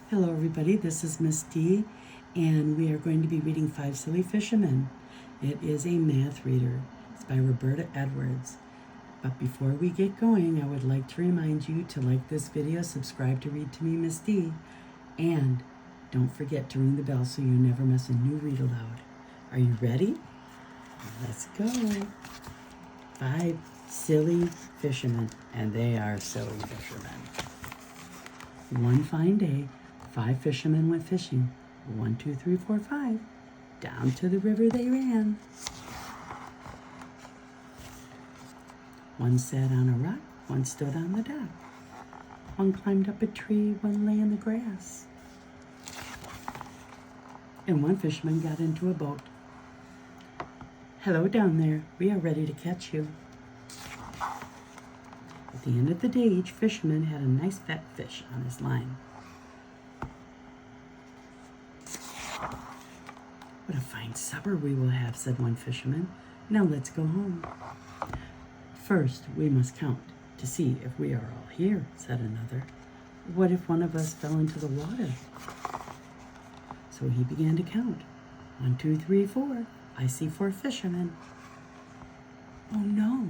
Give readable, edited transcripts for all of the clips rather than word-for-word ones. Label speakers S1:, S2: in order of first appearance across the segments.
S1: Hello everybody, this is Miss D, and we are going to be reading 5 Silly Fishermen. It is a math reader. It's by Roberta Edwards. But before we get going, I would like to remind you to like this video, subscribe to Read to Me, Miss D, and don't forget to ring the bell so you never miss a new read aloud. Are you ready? Let's go. 5 Silly Fishermen, and they are silly fishermen. One fine day, 5 fishermen went fishing. 1, 2, 3, 4, 5. Down to the river they ran. One sat on a rock, one stood on the dock. One climbed up a tree, one lay in the grass. And one fisherman got into a boat. Hello down there, we are ready to catch you. At the end of the day, each fisherman had a nice fat fish on his line. What a fine supper we will have, said one fisherman. Now let's go home. First, we must count to see if we are all here, said another. What if one of us fell into the water? So he began to count. 1, 2, 3, 4. I see 4 fishermen. Oh no,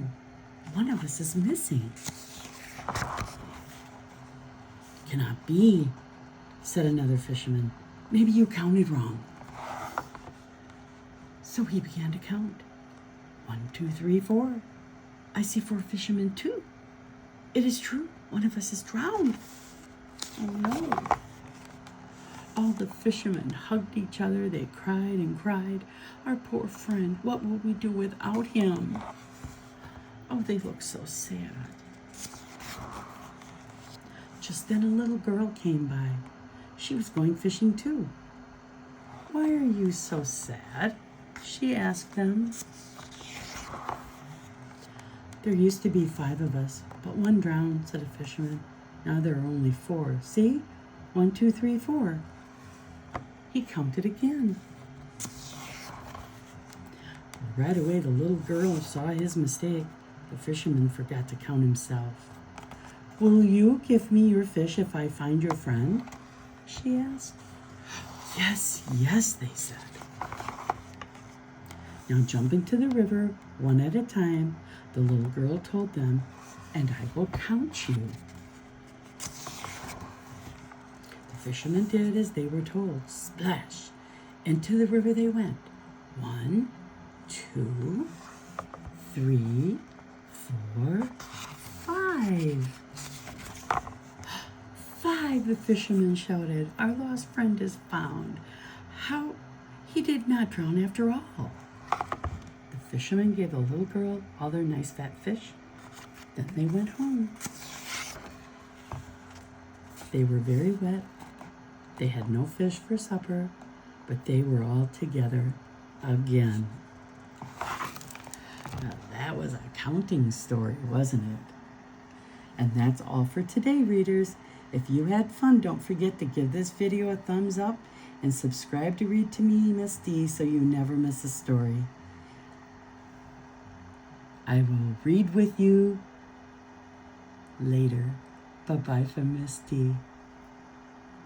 S1: one of us is missing. Cannot be, said another fisherman. Maybe you counted wrong. So he began to count. 1, 2, 3, 4. I see 4 fishermen too. It is true, one of us is drowned. Oh no. All the fishermen hugged each other. They cried and cried. Our poor friend, what will we do without him? Oh, they look so sad. Just then a little girl came by. She was going fishing too. Why are you so sad? She asked them. There used to be 5 of us, but one drowned, said a fisherman. Now there are only 4. See? 1, 2, 3, 4. He counted again. Right away, the little girl saw his mistake. The fisherman forgot to count himself. Will you give me your fish if I find your friend? She asked. Yes, yes, they said. Now jump into the river, one at a time, the little girl told them, and I will count you. The fishermen did as they were told. Splash! Into the river they went. 1, 2, 3, 4, 5. 5, the fisherman shouted. Our lost friend is found. How? He did not drown after all. The fishermen gave the little girl all their nice fat fish. Then they went home. They were very wet. They had no fish for supper, but they were all together again. Now that was a counting story, wasn't it? And that's all for today, readers. If you had fun, don't forget to give this video a thumbs up and subscribe to Read to Me, Miss D, so you never miss a story. I will read with you later. Bye-bye from Miss D.